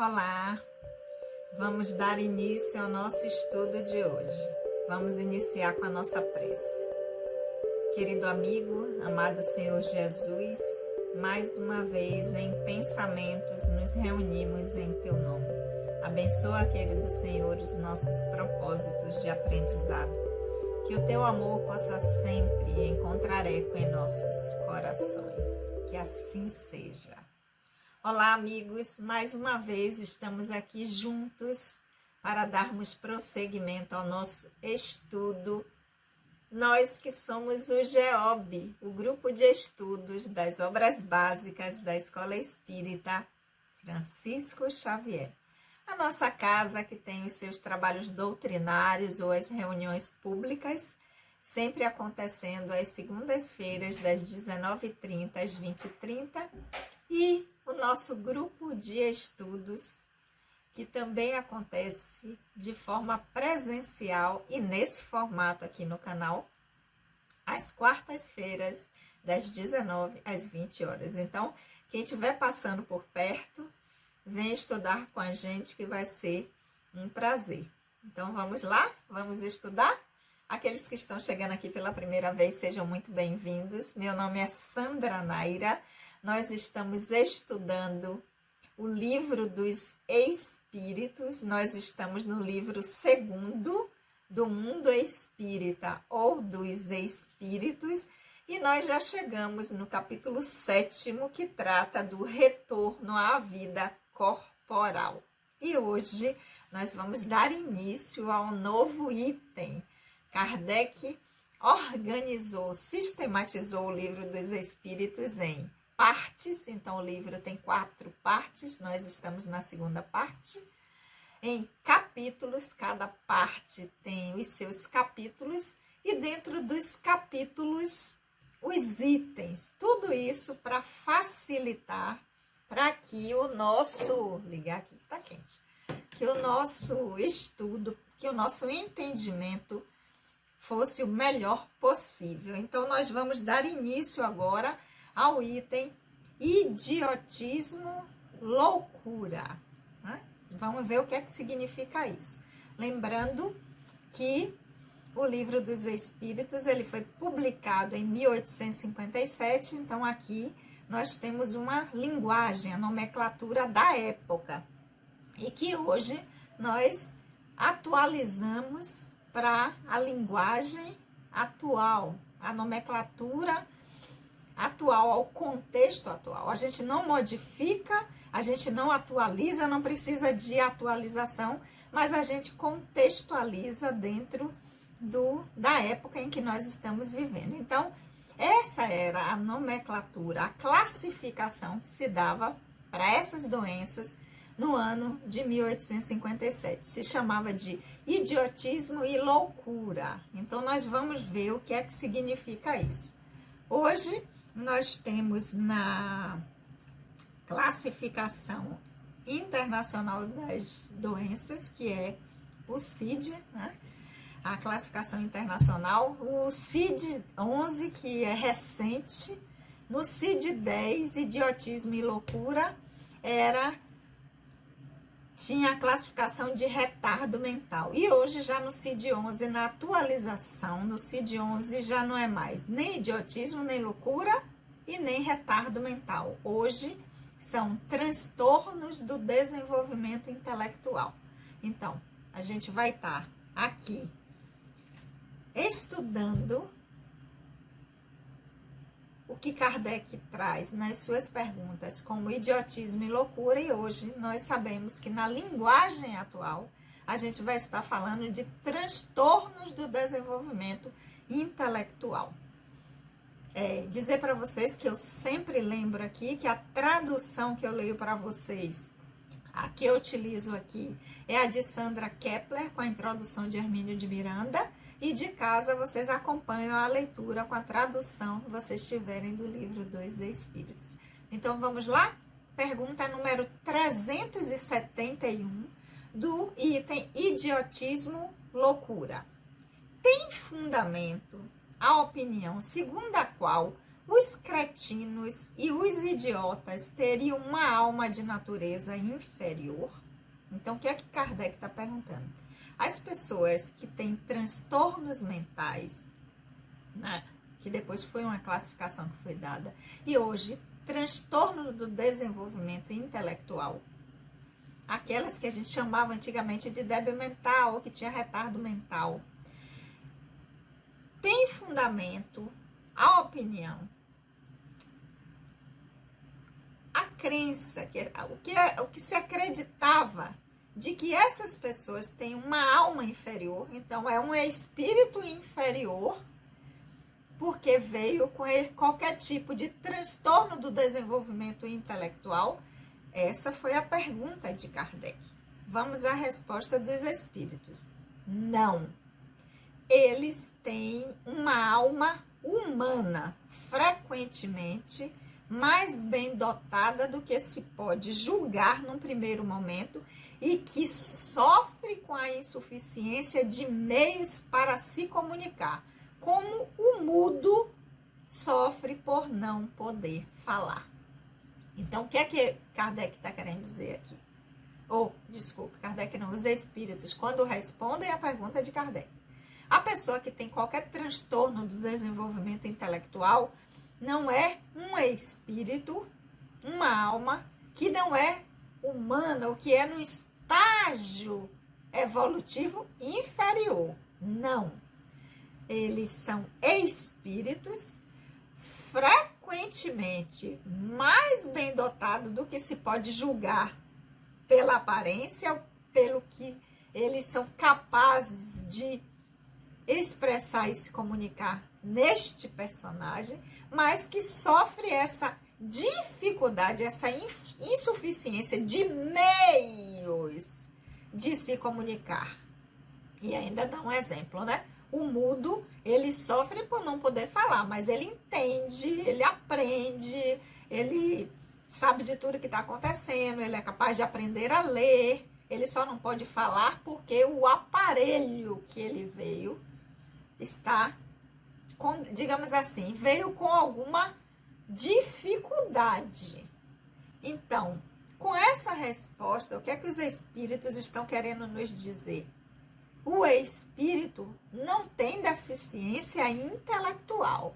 Olá, vamos dar início ao nosso estudo de hoje. Vamos iniciar com a nossa prece. Querido amigo, amado Senhor Jesus, mais uma vez em pensamentos nos reunimos em Teu nome. Abençoa, querido Senhor, os nossos propósitos de aprendizado. Que o Teu amor possa sempre encontrar eco em nossos corações. Que assim seja. Olá, amigos, mais uma vez estamos aqui juntos para darmos prosseguimento ao nosso estudo. Nós que somos o GEOB, o Grupo de Estudos das Obras Básicas da Escola Espírita Francisco Xavier. A nossa casa que tem os seus trabalhos doutrinários ou as reuniões públicas, sempre acontecendo às segundas-feiras, das 19h30 às 20h30, e o nosso grupo de estudos, que também acontece de forma presencial e nesse formato aqui no canal, às quartas-feiras, das 19 às 20 horas. Então, quem estiver passando por perto, vem estudar com a gente, que vai ser um prazer. Então, vamos lá? Vamos estudar? Aqueles que estão chegando aqui pela primeira vez, sejam muito bem-vindos. Meu nome é Sandra Naira. Nós estamos estudando o livro dos Espíritos. Nós estamos no livro 2º do Mundo Espírita ou dos Espíritos. E nós já chegamos no capítulo 7º, que trata do retorno à vida corporal. E hoje nós vamos dar início ao novo item. Kardec organizou, sistematizou o livro dos Espíritos em partes. Então o livro tem 4 partes, nós estamos na 2ª parte. Em capítulos, cada parte tem os seus capítulos, e dentro dos capítulos, os itens. Tudo isso para facilitar, para que o nosso, ligar aqui que está quente, que o nosso estudo, que o nosso entendimento fosse o melhor possível. Então nós vamos dar início agora ao item idiotismo, loucura. Né? Vamos ver o que é que significa isso. Lembrando que o Livro dos Espíritos ele foi publicado em 1857, então aqui nós temos uma linguagem, a nomenclatura da época, e que hoje nós atualizamos para a linguagem atual, a nomenclatura atual, ao contexto atual. A gente não modifica, a gente não atualiza, não precisa de atualização, mas a gente contextualiza dentro da época em que nós estamos vivendo. Então, essa era a nomenclatura, a classificação que se dava para essas doenças no ano de 1857. Se chamava de idiotismo e loucura. Então, nós vamos ver o que é que significa isso. Hoje, nós temos na classificação internacional das doenças, que é o CID, né? A classificação internacional, o CID-11, que é recente. No CID-10, idiotismo e loucura, tinha a classificação de retardo mental. E hoje, já no CID-11, na atualização, no CID-11 já não é mais nem idiotismo, nem loucura e nem retardo mental. Hoje são transtornos do desenvolvimento intelectual. Então, a gente vai estar aqui estudando o que Kardec traz nas suas perguntas como idiotismo e loucura, e hoje nós sabemos que na linguagem atual a gente vai estar falando de transtornos do desenvolvimento intelectual. Dizer para vocês que eu sempre lembro aqui que a tradução que eu leio para vocês, a que eu utilizo aqui, é a de Sandra Kepler, com a introdução de Hermínio de Miranda, e de casa vocês acompanham a leitura com a tradução que vocês tiverem do Livro dos Espíritos. Então vamos lá? Pergunta número 371 do item idiotismo, loucura. Tem fundamento a opinião segundo a qual os cretinos e os idiotas teriam uma alma de natureza inferior? Então, o que é que Kardec está perguntando? As pessoas que têm transtornos mentais, né, que depois foi uma classificação que foi dada, e hoje, transtorno do desenvolvimento intelectual, aquelas que a gente chamava antigamente de débil mental, ou que tinha retardo mental, tem fundamento a opinião, a crença, o que se acreditava de que essas pessoas têm uma alma inferior, então é um espírito inferior, porque veio com qualquer tipo de transtorno do desenvolvimento intelectual. Essa foi a pergunta de Kardec. Vamos à resposta dos espíritos. Não. Eles têm uma alma humana, frequentemente mais bem dotada do que se pode julgar num primeiro momento, e que sofre com a insuficiência de meios para se comunicar, como o mudo sofre por não poder falar. Então, o que é que Kardec está querendo dizer aqui? Desculpe, Kardec não, os espíritos, quando respondem a pergunta de Kardec. A pessoa que tem qualquer transtorno do desenvolvimento intelectual não é um espírito, uma alma, que não é humana, ou que é no estágio evolutivo inferior. Não. Eles são espíritos frequentemente mais bem dotados do que se pode julgar pela aparência, pelo que eles são capazes de expressar e se comunicar neste personagem, mas que sofre essa dificuldade, essa insuficiência de meios de se comunicar. E ainda dá um exemplo, né? O mudo, ele sofre por não poder falar, mas ele entende, ele aprende, ele sabe de tudo que está acontecendo, ele é capaz de aprender a ler, ele só não pode falar porque o aparelho que ele veio está, digamos assim, veio com alguma dificuldade. Então, com essa resposta, o que é que os espíritos estão querendo nos dizer? O espírito não tem deficiência intelectual.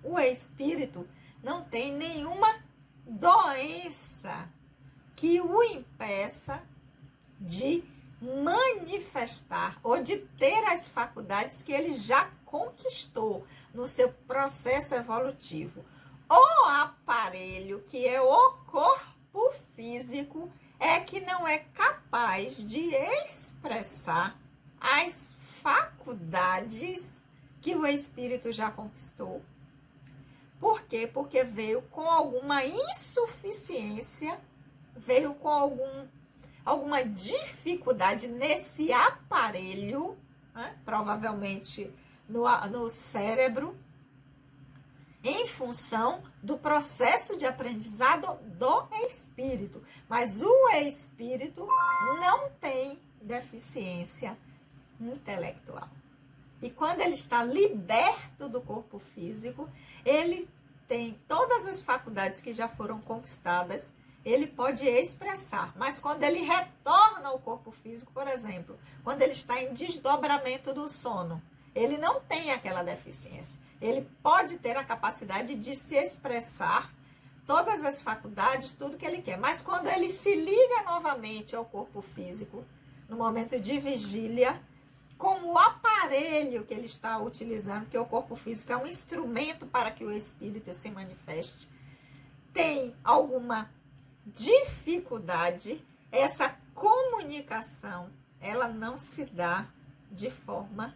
O espírito não tem nenhuma doença que o impeça de manifestar ou de ter as faculdades que ele já conquistou no seu processo evolutivo. O aparelho, que é o corpo físico, é que não é capaz de expressar as faculdades que o espírito já conquistou. Por quê? Porque veio com alguma insuficiência, veio com alguma dificuldade nesse aparelho, né? Provavelmente no cérebro, em função do processo de aprendizado do espírito. Mas o espírito não tem deficiência intelectual. E quando ele está liberto do corpo físico, ele tem todas as faculdades que já foram conquistadas, ele pode expressar. Mas quando ele retorna ao corpo físico, por exemplo, quando ele está em desdobramento do sono, ele não tem aquela deficiência. Ele pode ter a capacidade de se expressar todas as faculdades, tudo que ele quer. Mas quando ele se liga novamente ao corpo físico, no momento de vigília, com o aparelho que ele está utilizando, porque o corpo físico é um instrumento para que o espírito se manifeste, tem alguma dificuldade, essa comunicação, ela não se dá de forma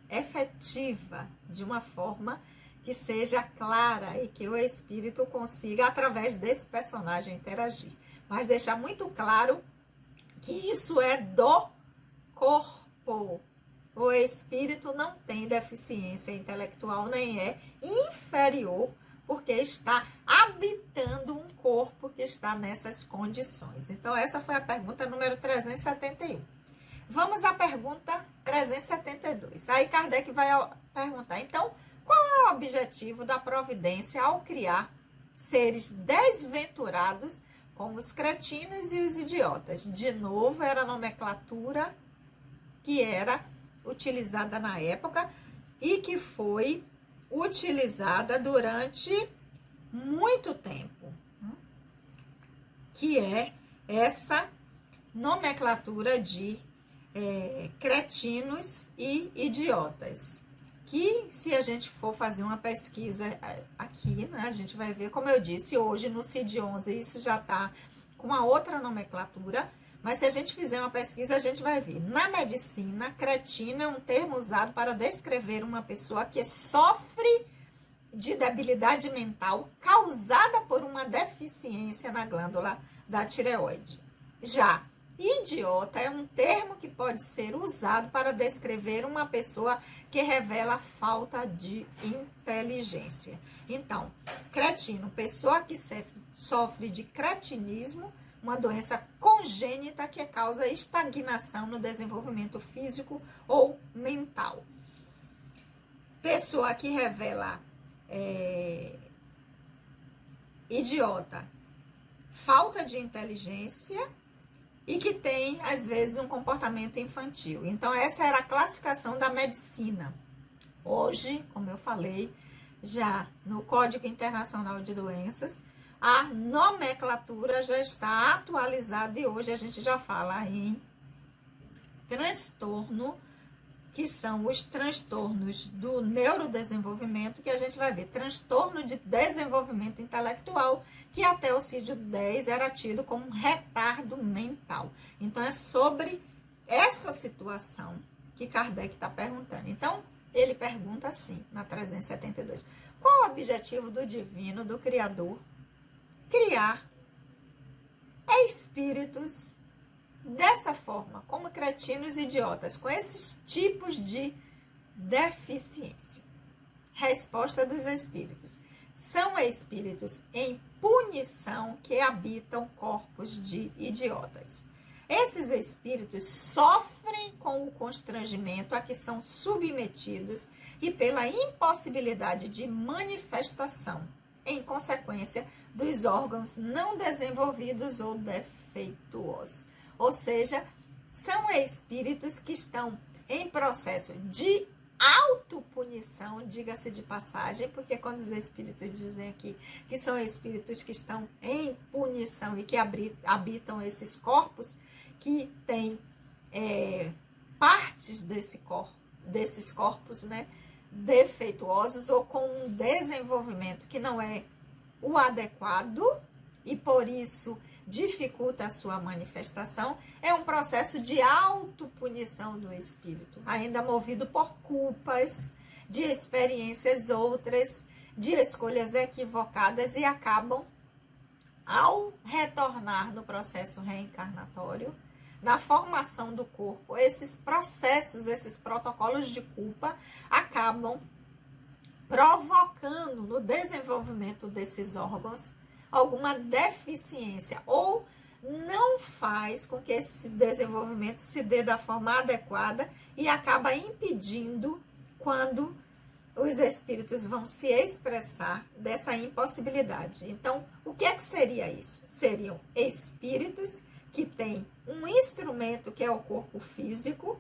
efetiva, de uma forma que seja clara e que o espírito consiga, através desse personagem, interagir. Mas deixar muito claro que isso é do corpo. O espírito não tem deficiência intelectual, nem é inferior, porque está habitando um corpo que está nessas condições. Então, essa foi a pergunta número 371. Vamos à pergunta 372. Aí Kardec vai perguntar, então, Qual é o objetivo da providência ao criar seres desventurados como os cretinos e os idiotas? De novo, era a nomenclatura que era utilizada na época e que foi utilizada durante muito tempo, que é essa nomenclatura de cretinos e idiotas, que se a gente for fazer uma pesquisa aqui, né, a gente vai ver, como eu disse, hoje no CID-11 isso já está com uma outra nomenclatura, mas se a gente fizer uma pesquisa, a gente vai ver. Na medicina, cretino é um termo usado para descrever uma pessoa que sofre de debilidade mental causada por uma deficiência na glândula da tireoide. Já idiota é um termo que pode ser usado para descrever uma pessoa que revela falta de inteligência. Então, cretino, pessoa que sofre de cretinismo, uma doença congênita que causa estagnação no desenvolvimento físico ou mental. Pessoa que revela idiota, falta de inteligência e que tem, às vezes, um comportamento infantil. Então, essa era a classificação da medicina. Hoje, como eu falei, já no Código Internacional de Doenças, a nomenclatura já está atualizada e hoje a gente já fala em transtorno, que são os transtornos do neurodesenvolvimento, que a gente vai ver transtorno de desenvolvimento intelectual, que até o CID-10 era tido como um retardo mental. Então, é sobre essa situação que Kardec está perguntando. Então, ele pergunta assim, na 372, qual o objetivo do divino, do Criador, criar espíritos dessa forma, como cretinos e idiotas, com esses tipos de deficiência? Resposta dos espíritos. São espíritos em punição que habitam corpos de idiotas. Esses espíritos sofrem com o constrangimento a que são submetidos e pela impossibilidade de manifestação, em consequência dos órgãos não desenvolvidos ou defeituosos. Ou seja, são espíritos que estão em processo de autopunição, diga-se de passagem, porque quando os espíritos dizem aqui que são espíritos que estão em punição e que habitam esses corpos, que têm partes desses corpos, né, defeituosos ou com um desenvolvimento que não é o adequado e por isso dificulta a sua manifestação, é um processo de autopunição do espírito, ainda movido por culpas, de experiências outras, de escolhas equivocadas e acabam, ao retornar no processo reencarnatório, na formação do corpo, esses processos, esses protocolos de culpa acabam provocando no desenvolvimento desses órgãos alguma deficiência ou não faz com que esse desenvolvimento se dê da forma adequada e acaba impedindo quando os espíritos vão se expressar dessa impossibilidade. Então, o que é que seria isso? Seriam espíritos que têm um instrumento que é o corpo físico,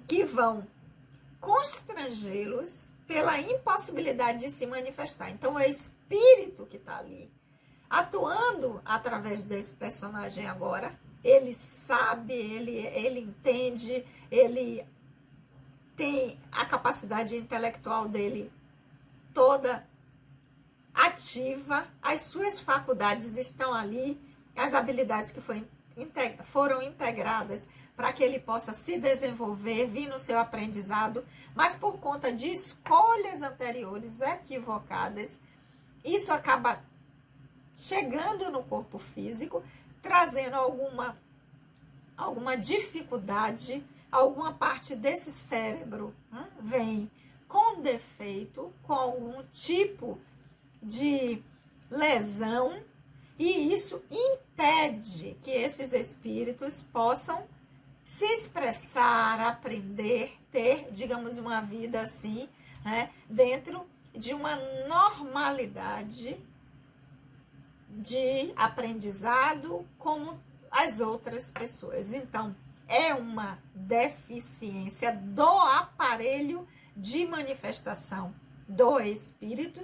que vão constrangê-los pela impossibilidade de se manifestar. Então, é o espírito que está ali, atuando através desse personagem agora, ele sabe, ele entende, ele tem a capacidade intelectual dele toda ativa, as suas faculdades estão ali, as habilidades que foram integradas para que ele possa se desenvolver, vir no seu aprendizado, mas por conta de escolhas anteriores equivocadas, isso acaba chegando no corpo físico, trazendo alguma dificuldade, alguma parte desse cérebro vem com defeito, com algum tipo de lesão, e isso impede que esses espíritos possam se expressar, aprender, ter, digamos, uma vida assim, né, dentro de uma normalidade de aprendizado como as outras pessoas. Então, é uma deficiência do aparelho de manifestação do espírito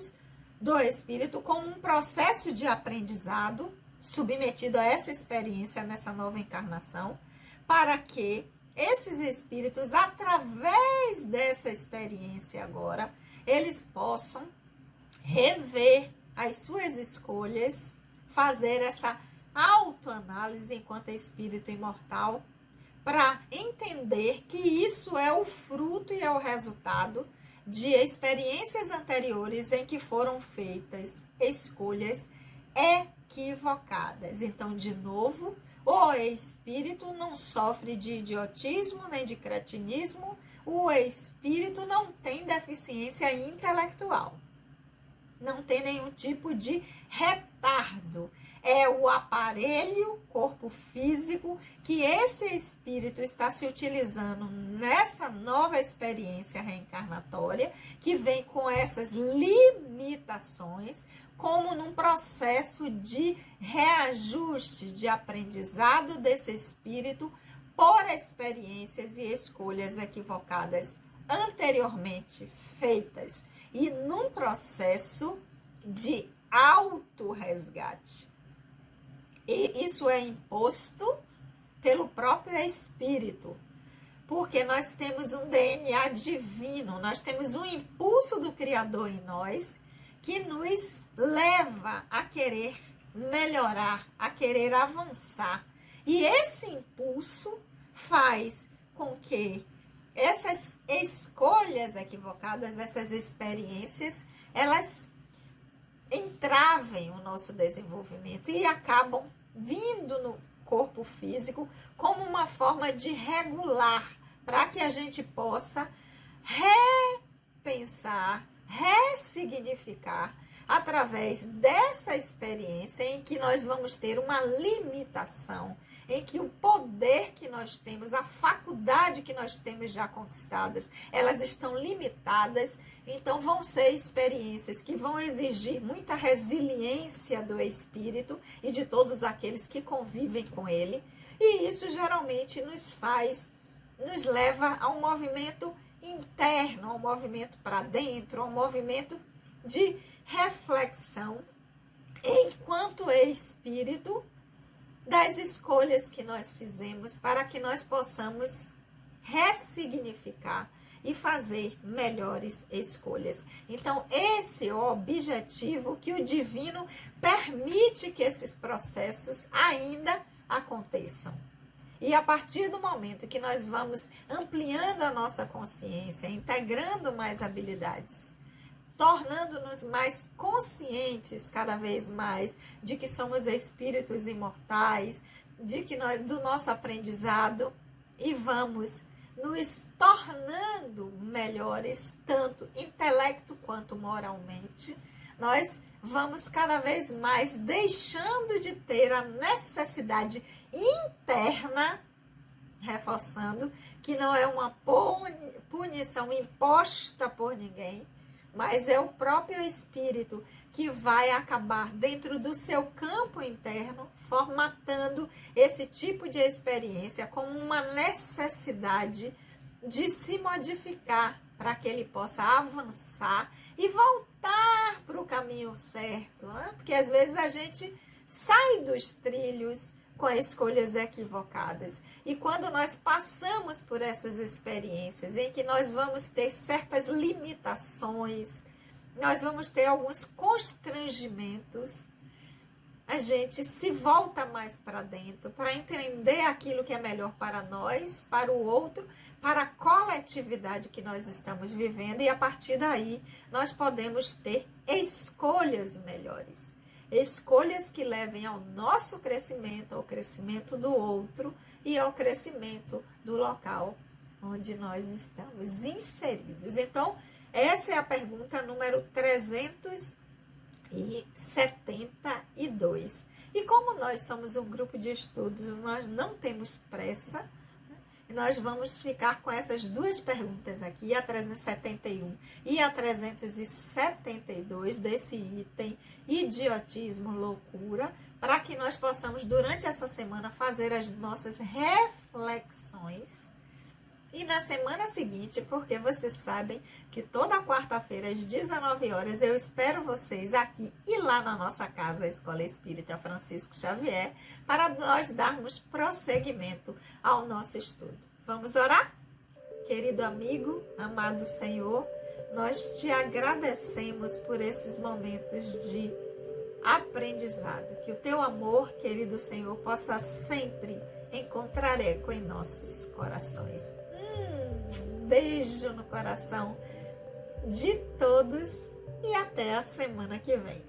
como um processo de aprendizado submetido a essa experiência nessa nova encarnação, para que esses espíritos, através dessa experiência agora, eles possam rever as suas escolhas, fazer essa autoanálise enquanto espírito imortal, para entender que isso é o fruto e é o resultado de experiências anteriores em que foram feitas escolhas equivocadas. Então, de novo, o espírito não sofre de idiotismo nem de cretinismo, o espírito não tem deficiência intelectual, não tem nenhum tipo de retardo. É o aparelho, corpo físico, que esse espírito está se utilizando nessa nova experiência reencarnatória, que vem com essas limitações, como num processo de reajuste, de aprendizado desse espírito por experiências e escolhas equivocadas anteriormente feitas, e num processo de autorresgate. E isso é imposto pelo próprio espírito, porque nós temos um DNA divino, nós temos um impulso do Criador em nós, que nos leva a querer melhorar, a querer avançar. E esse impulso faz com que essas escolhas equivocadas, essas experiências, elas entravem o nosso desenvolvimento e acabam vindo no corpo físico como uma forma de regular, para que a gente possa repensar, ressignificar através dessa experiência em que nós vamos ter uma limitação, em que o poder que nós temos, a faculdade que nós temos já conquistadas, elas estão limitadas. Então vão ser experiências que vão exigir muita resiliência do espírito e de todos aqueles que convivem com ele, e isso geralmente nos leva a um movimento interno, a um movimento para dentro, a um movimento de reflexão enquanto espírito das escolhas que nós fizemos, para que nós possamos ressignificar e fazer melhores escolhas. Então, esse é o objetivo que o divino permite que esses processos ainda aconteçam. E a partir do momento que nós vamos ampliando a nossa consciência, integrando mais habilidades, tornando-nos mais conscientes cada vez mais de que somos espíritos imortais, de que do nosso aprendizado, e vamos nos tornando melhores, tanto intelecto quanto moralmente, nós vamos cada vez mais deixando de ter a necessidade interna, reforçando que não é uma punição imposta por ninguém, mas é o próprio espírito que vai acabar dentro do seu campo interno, formatando esse tipo de experiência como uma necessidade de se modificar para que ele possa avançar e voltar para o caminho certo, né? Porque às vezes a gente sai dos trilhos com escolhas equivocadas. E quando nós passamos por essas experiências em que nós vamos ter certas limitações, nós vamos ter alguns constrangimentos, a gente se volta mais para dentro, para entender aquilo que é melhor para nós, para o outro, para a coletividade que nós estamos vivendo, e a partir daí nós podemos ter escolhas melhores. Escolhas que levem ao nosso crescimento, ao crescimento do outro e ao crescimento do local onde nós estamos inseridos. Então, essa é a pergunta número 372. E como nós somos um grupo de estudos, nós não temos pressa, E nós vamos ficar com essas duas perguntas aqui, a 371 e a 372 desse item idiotismo, loucura, para que nós possamos, durante essa semana, fazer as nossas reflexões. E na semana seguinte, porque vocês sabem que toda quarta-feira às 19 horas eu espero vocês aqui e lá na nossa casa, a Escola Espírita Francisco Xavier, para nós darmos prosseguimento ao nosso estudo. Vamos orar? Querido amigo, amado Senhor, nós te agradecemos por esses momentos de aprendizado. Que o teu amor, querido Senhor, possa sempre encontrar eco em nossos corações. Beijo no coração de todos e até a semana que vem.